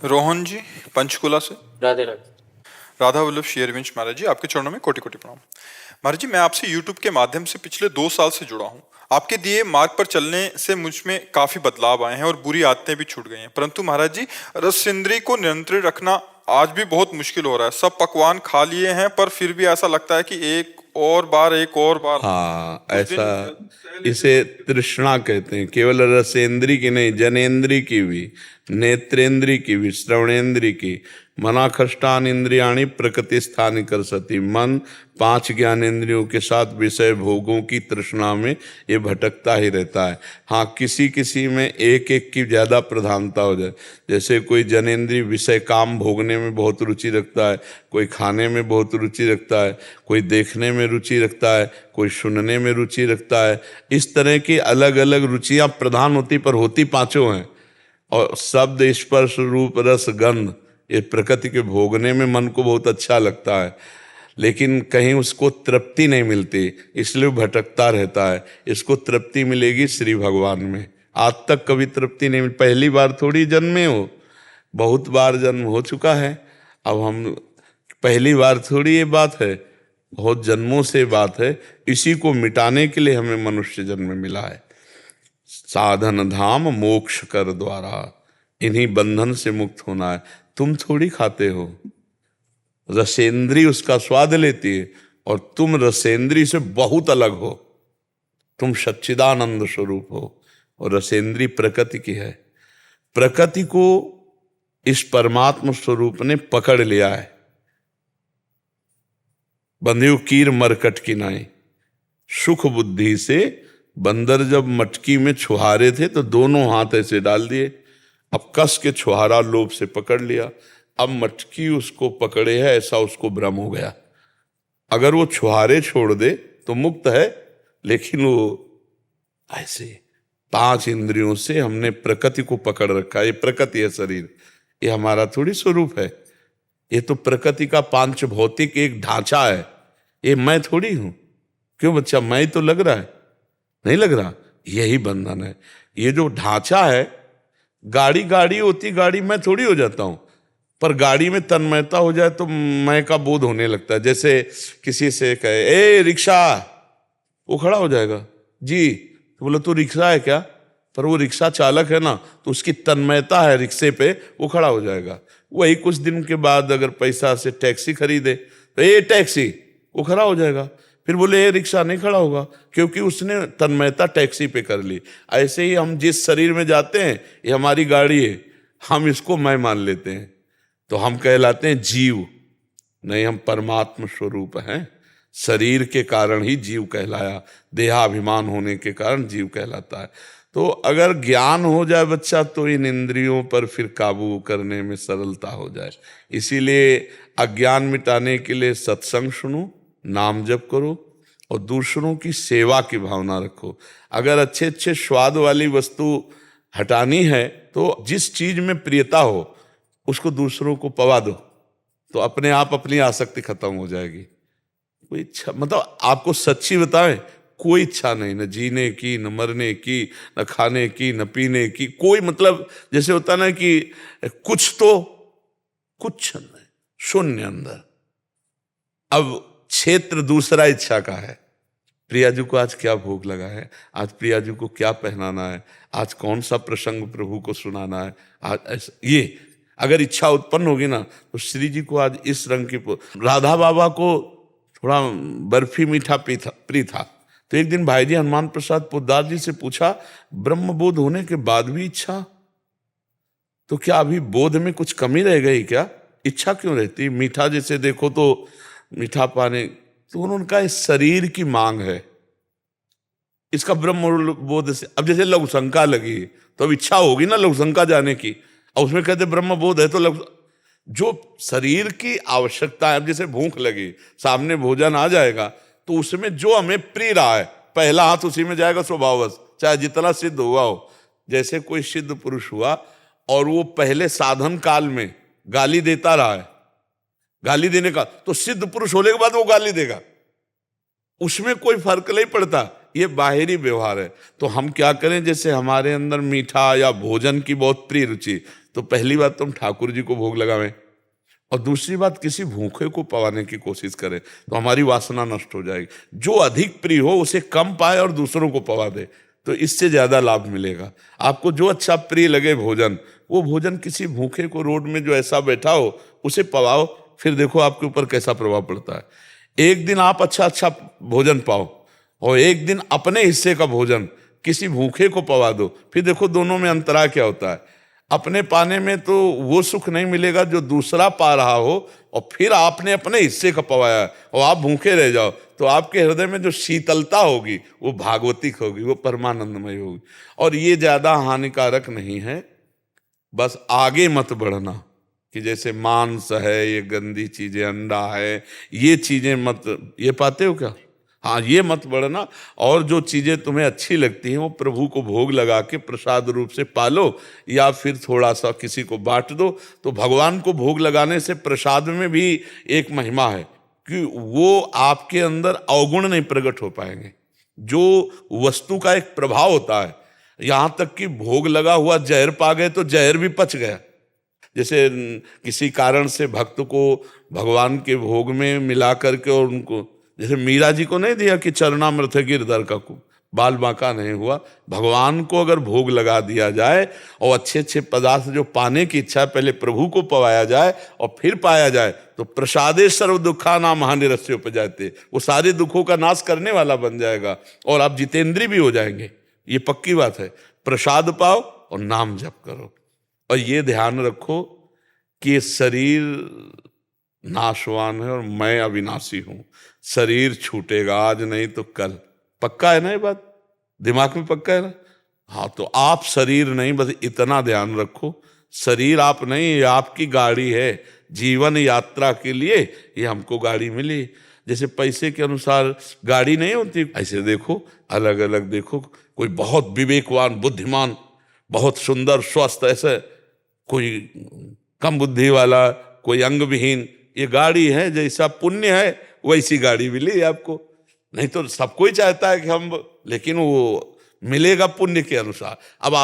रोहन जी पंचकुला से। राधे राधे। राधा वल्लभ शेयरविंश महाराज जी, आपके चरणों में कोटि कोटि प्रणाम। महाराज जी, मैं आपसे यूट्यूब के माध्यम से पिछले 2 साल से जुड़ा हूँ। आपके दिए मार्ग पर चलने से मुझ में काफी बदलाव आए हैं और बुरी आदतें भी छूट गई हैं। परंतु महाराज जी, रस इंद्रिय को नियंत्रित रखना आज भी बहुत मुश्किल हो रहा है। सब पकवान खा लिए हैं पर फिर भी ऐसा लगता है कि एक और बार हाँ, कुछ दिन ऐसा इसे तृष्णा कहते हैं। केवल रसेंद्री की नहीं, जनेन्द्री की भी, नेत्रेंद्री की भी, श्रवणेन्द्री की। मनाखष्टान इंद्रियाणी प्रकृति स्थान कर सती। मन 5 ज्ञानेंद्रियों के साथ विषय भोगों की तृष्णा में ये भटकता ही रहता है। हाँ, किसी किसी में एक एक की ज़्यादा प्रधानता हो जाए। जैसे कोई जनेन्द्रीय विषय काम भोगने में बहुत रुचि रखता है, कोई खाने में बहुत रुचि रखता है, कोई देखने में रुचि रखता है, कोई सुनने में रुचि रखता है। इस तरह की अलग अलग रुचियाँ प्रधान होती, पर होती पांचों हैं। और शब्द, स्पर्श, रूप, रस, गंध, ये प्रकृति के भोगने में मन को बहुत अच्छा लगता है, लेकिन कहीं उसको तृप्ति नहीं मिलती, इसलिए भटकता रहता है। इसको तृप्ति मिलेगी श्री भगवान में। आज तक कभी तृप्ति नहीं मिली। पहली बार थोड़ी जन्मे हो, बहुत बार जन्म हो चुका है। अब हम पहली बार थोड़ी ये बात है, बहुत जन्मों से बात है। इसी को मिटाने के लिए हमें मनुष्य जन्म मिला है। साधन धाम मोक्ष कर द्वारा, इन्हीं बंधन से मुक्त होना है। तुम थोड़ी खाते हो, रसेंद्री उसका स्वाद लेती है, और तुम रसेंद्री से बहुत अलग हो। तुम सच्चिदानंद स्वरूप हो, और रसेंद्री प्रकृति की है। प्रकृति को इस परमात्मा स्वरूप ने पकड़ लिया है। बंधियो कीर मरकट की नाई, सुख बुद्धि से बंदर जब मटकी में छुहारे थे तो दोनों हाथ ऐसे डाल दिए। अब कस के छुहारा लोभ से पकड़ लिया। अब मटकी उसको पकड़े है, ऐसा उसको भ्रम हो गया। अगर वो छुहारे छोड़ दे तो मुक्त है, लेकिन वो ऐसे 5 इंद्रियों से हमने प्रकृति को पकड़ रखा है। ये प्रकृति है शरीर, ये हमारा थोड़ी स्वरूप है। ये तो प्रकृति का पांच भौतिक एक ढांचा है। ये मैं थोड़ी हूं। क्यों बच्चा, मैं तो लग रहा है? नहीं लग रहा। यही बंधन है। ये जो ढांचा है, गाड़ी गाड़ी होती, गाड़ी मैं थोड़ी हो जाता हूं। पर गाड़ी में तन्मयता हो जाए तो मैं का बोध होने लगता है। जैसे किसी से कहे ए रिक्शा, वो खड़ा हो जाएगा जी, तो बोला तू रिक्शा है क्या? पर वो रिक्शा चालक है ना, तो उसकी तन्मयता है रिक्शे पे, वो खड़ा हो जाएगा। वही कुछ दिन के बाद अगर पैसा से टैक्सी खरीदे तो ए टैक्सी, वो खड़ा हो जाएगा। फिर बोले ये रिक्शा नहीं खड़ा होगा, क्योंकि उसने तन्मयता टैक्सी पे कर ली। ऐसे ही हम जिस शरीर में जाते हैं, ये हमारी गाड़ी है, हम इसको मैं मान लेते हैं, तो हम कहलाते हैं जीव। नहीं, हम परमात्मा स्वरूप हैं। शरीर के कारण ही जीव कहलाया, देहाभिमान होने के कारण जीव कहलाता है। तो अगर ज्ञान हो जाए बच्चा, तो इन इंद्रियों पर फिर काबू करने में सरलता हो जाए। इसीलिए अज्ञान मिटाने के लिए सत्संग सुनो, नाम जप करो, और दूसरों की सेवा की भावना रखो। अगर अच्छे अच्छे स्वाद वाली वस्तु हटानी है, तो जिस चीज में प्रियता हो उसको दूसरों को पवा दो, तो अपने आप अपनी आसक्ति खत्म हो जाएगी। कोई इच्छा, मतलब आपको सच्ची बताएं, कोई इच्छा नहीं, न जीने की, न मरने की, न खाने की, न पीने की, कोई। मतलब जैसे होता ना कि कुछ तो कुछ नहीं, शून्य अंदर। अब क्षेत्र दूसरा इच्छा का है। प्रिया जी को आज क्या भोग लगा है, आज प्रिया जी को क्या पहनाना है, आज कौन सा प्रसंग प्रभु को सुनाना है, आज ऐसा। ये अगर इच्छा उत्पन्न होगी ना, तो श्री जी को आज इस रंग की, राधा बाबा को थोड़ा बर्फी मीठा प्रिय था। तो एक दिन भाई जी हनुमान प्रसाद पोद्दार जी से पूछा, ब्रह्म बोध होने के बाद भी इच्छा, तो क्या अभी बोध में कुछ कमी रह गई क्या? इच्छा क्यों रहती? मीठा जैसे देखो तो मीठा पाने, तो उन्होंने कहा इस शरीर की मांग है, इसका ब्रह्म बोध से। अब जैसे लघु शंका लगी, तो अब इच्छा होगी ना लघु शंका जाने की, और उसमें कहते ब्रह्म बोध है, तो जो शरीर की आवश्यकता है। अब जैसे भूख लगी, सामने भोजन आ जाएगा, तो उसमें जो हमें प्रिय रहा है, पहला हाथ उसी में जाएगा स्वभाववश, चाहे जितना सिद्ध हुआ हो। जैसे कोई सिद्ध पुरुष हुआ और वो पहले साधन काल में गाली देता रहा है, गाली देने का, तो सिद्ध पुरुष होने के बाद वो गाली देगा, उसमें कोई फर्क नहीं पड़ता। ये बाहरी व्यवहार है। तो हम क्या करें, जैसे हमारे अंदर मीठा या भोजन की बहुत प्रिय रुचि, तो पहली बात तुम ठाकुर जी को भोग लगावें, और दूसरी बात किसी भूखे को पवाने की कोशिश करें तो हमारी वासना नष्ट हो जाएगी। जो अधिक प्रिय हो उसे कम पाए और दूसरों को पवा दे, तो इससे ज्यादा लाभ मिलेगा। आपको जो अच्छा प्रिय लगे भोजन, वो भोजन किसी भूखे को रोड में जो ऐसा बैठा हो उसे पवाओ, फिर देखो आपके ऊपर कैसा प्रभाव पड़ता है। एक दिन आप अच्छा अच्छा भोजन पाओ और एक दिन अपने हिस्से का भोजन किसी भूखे को पवा दो, फिर देखो दोनों में अंतरा क्या होता है। अपने पाने में तो वो सुख नहीं मिलेगा जो दूसरा पा रहा हो, और फिर आपने अपने हिस्से का पवाया और आप भूखे रह जाओ, तो आपके हृदय में जो शीतलता होगी वो भागवतिक होगी, वो परमानंदमय होगी। और ये ज्यादा हानिकारक नहीं है। बस आगे मत बढ़ना कि जैसे मांस है, ये गंदी चीजें, अंडा है, ये चीजें मत, ये पाते हो क्या? हाँ, ये मत बढ़ना। और जो चीजें तुम्हें अच्छी लगती हैं वो प्रभु को भोग लगा के प्रसाद रूप से पालो, या फिर थोड़ा सा किसी को बांट दो। तो भगवान को भोग लगाने से प्रसाद में भी एक महिमा है कि वो आपके अंदर अवगुण नहीं प्रकट हो पाएंगे। जो वस्तु का एक प्रभाव होता है, यहां तक कि भोग लगा हुआ जहर पा गए तो जहर भी पच गया। जैसे किसी कारण से भक्त को भगवान के भोग में मिला करके, और उनको, जैसे मीरा जी को नहीं दिया कि चरणामृत गिरधर का बाल बांका नहीं हुआ, भगवान को अगर भोग लगा दिया जाए और अच्छे अच्छे पदार्थ जो पाने की इच्छा है पहले प्रभु को पवाया जाए और फिर पाया जाए, तो प्रसादे सर्व दुखा नाम हानिरस्य उपजाते, वो सारे दुखों का नाश करने वाला बन जाएगा और आप जितेंद्री भी हो जाएंगे। ये पक्की बात है। प्रसाद पाओ और नाम जप करो, और ये ध्यान रखो कि शरीर नाशवान है और मैं अविनाशी हूं। शरीर छूटेगा, आज नहीं तो कल। पक्का है ना ये बात? दिमाग में पक्का है ना? हाँ, तो आप शरीर नहीं, बस इतना ध्यान रखो, शरीर आप नहीं, ये आपकी गाड़ी है। जीवन यात्रा के लिए ये हमको गाड़ी मिली। जैसे पैसे के अनुसार गाड़ी नहीं होती, ऐसे देखो, अलग अलग देखो। कोई बहुत विवेकवान, बुद्धिमान, बहुत सुंदर, स्वस्थ, ऐसे कोई कम बुद्धि वाला, कोई अंग विहीन। ये गाड़ी है, जैसा पुण्य है वैसी गाड़ी मिली आपको। नहीं तो सब कोई चाहता है कि हम, लेकिन वो मिलेगा पुण्य के अनुसार। अब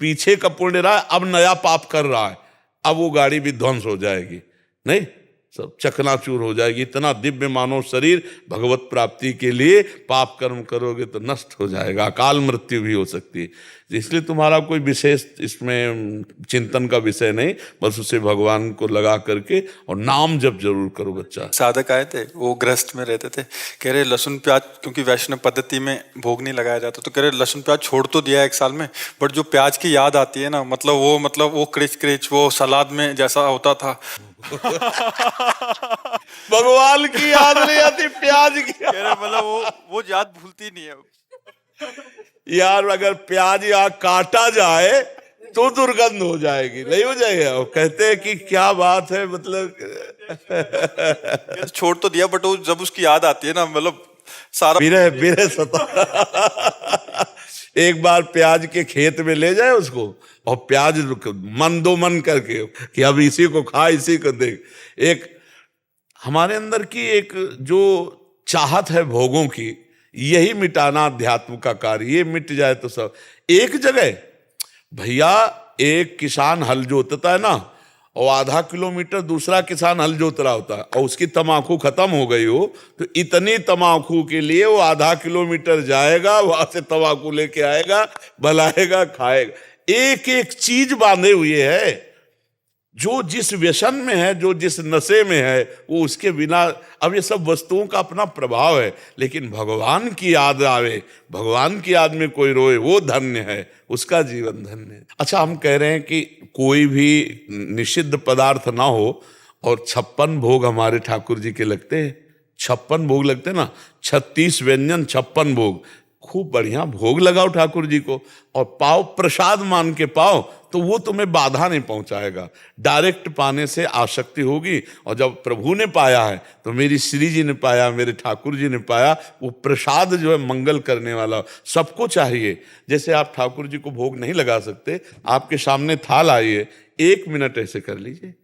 पीछे का पुण्य रहा, अब नया पाप कर रहा है, अब वो गाड़ी भी ध्वंस हो जाएगी, नहीं, सब चकनाचूर हो जाएगी। इतना दिव्य मानव शरीर भगवत प्राप्ति के लिए पाप कर्म करोगे तो नष्ट हो जाएगा, अकाल मृत्यु भी हो सकती है। इसलिए तुम्हारा कोई विशेष इसमें चिंतन का विषय नहीं, बस उसे भगवान को लगा करके और नाम जप जरूर करो। बच्चा साधक आए थे, वो गृहस्थ में रहते थे, कह रहे लहसुन प्याज, क्योंकि वैष्णव पद्धति में भोग नहीं लगाया जाता, तो कह रहे लहसुन प्याज छोड़ तो दिया 1 साल में, बट जो प्याज की याद आती है ना, मतलब वो क्रिच क्रिच वो सलाद में जैसा होता था। भगवान की याद नहीं आती, प्याज की। कह रहे मतलब वो याद भूलती नहीं है यार। अगर प्याज यहाँ काटा जाए तो दुर्गंध हो जाएगी, नहीं हो जाएगा? वो कहते हैं कि क्या बात है, मतलब छोड़ तो दिया, बट वो जब उसकी याद आती है ना, मतलब सारा बिरह सता। एक बार प्याज के खेत में ले जाए उसको, और प्याज मन दो मन करके कि अब इसी को खा, इसी को देख। एक हमारे अंदर की एक जो चाहत है भोगों की, यही मिटाना अध्यात्म का कार्य। ये मिट जाए तो सब एक जगह। भैया, एक किसान हल जोतता है ना, और आधा किलोमीटर दूसरा किसान हल जोत रहा होता है, और उसकी तमाकू खत्म हो गई हो, तो इतनी तमाकू के लिए वो आधा किलोमीटर जाएगा, वहां से तमाकू लेके आएगा, बनाएगा, खाएगा। एक एक चीज बांधे हुए है। जो जिस व्यसन में है, जो जिस नशे में है, वो उसके बिना। अब ये सब वस्तुओं का अपना प्रभाव है, लेकिन भगवान की याद आवे, भगवान की याद में कोई रोए, वो धन्य है, उसका जीवन धन्य है। अच्छा, हम कह रहे हैं कि कोई भी निषिद्ध पदार्थ ना हो, और 56 भोग हमारे ठाकुर जी के लगते हैं। 56 भोग लगते हैं ना, 36 व्यंजन, 56 भोग। खूब बढ़िया भोग लगाओ ठाकुर जी को, और पाओ, प्रसाद मान के पाओ, तो वो तुम्हें बाधा नहीं पहुंचाएगा। डायरेक्ट पाने से आसक्ति होगी, और जब प्रभु ने पाया है, तो मेरी श्री जी ने पाया, मेरे ठाकुर जी ने पाया, वो प्रसाद जो है मंगल करने वाला सबको चाहिए। जैसे आप ठाकुर जी को भोग नहीं लगा सकते, आपके सामने थाल आइए, 1 मिनट ऐसे कर लीजिए,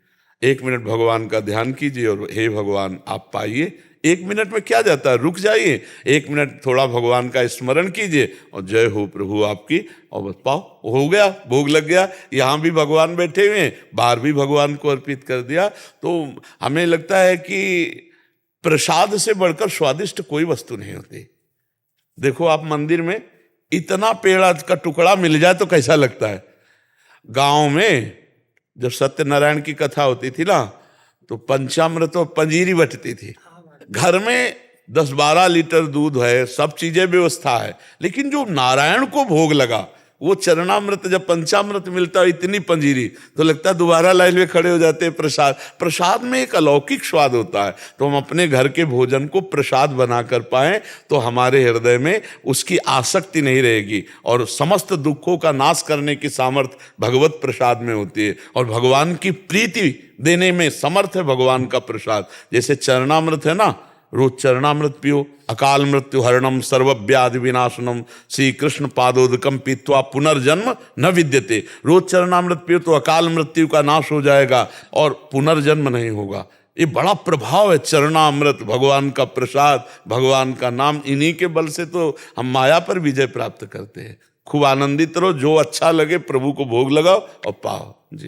1 मिनट भगवान का ध्यान कीजिए, और हे भगवान आप पाइए, 1 मिनट में क्या जाता है, रुक जाइए, 1 मिनट थोड़ा भगवान का स्मरण कीजिए और जय हो प्रभु आपकी, और बस पाओ हो गया, भोग लग गया। यहाँ भी भगवान बैठे हुए हैं, बाहर भी भगवान को अर्पित कर दिया। तो हमें लगता है कि प्रसाद से बढ़कर स्वादिष्ट कोई वस्तु नहीं होती। देखो आप मंदिर में इतना पेड़ का टुकड़ा मिल जाए तो कैसा लगता है। गांव में जब सत्यनारायण की कथा होती थी ना, तो पंचामृत और पंजीरी बटती थी। घर में 10-12 लीटर दूध है, सब चीजें व्यवस्था है, लेकिन जो नारायण को भोग लगा वो चरणामृत, जब पंचामृत मिलता है इतनी पंजीरी, तो लगता है दोबारा लाइन में खड़े हो जाते हैं। प्रसाद में एक अलौकिक स्वाद होता है। तो हम अपने घर के भोजन को प्रसाद बना कर पाएं तो हमारे हृदय में उसकी आसक्ति नहीं रहेगी, और समस्त दुखों का नाश करने की सामर्थ्य भगवत प्रसाद में होती है, और भगवान की प्रीति देने में समर्थ है भगवान का प्रसाद। जैसे चरणामृत है ना, रोज चरणामृत पियो। अकाल मृत्यु हरणम सर्वव्याधि विनाशनम श्री कृष्ण पादोदकम पीत्वा पुनर्जन्म न विद्यते। रोज चरणामृत पियो तो अकाल मृत्यु का नाश हो जाएगा और पुनर्जन्म नहीं होगा। ये बड़ा प्रभाव है चरणामृत, भगवान का प्रसाद, भगवान का नाम। इन्हीं के बल से तो हम माया पर विजय प्राप्त करते हैं। खूब आनंदित रहो, जो अच्छा लगे प्रभु को भोग लगाओ और पाओ जी।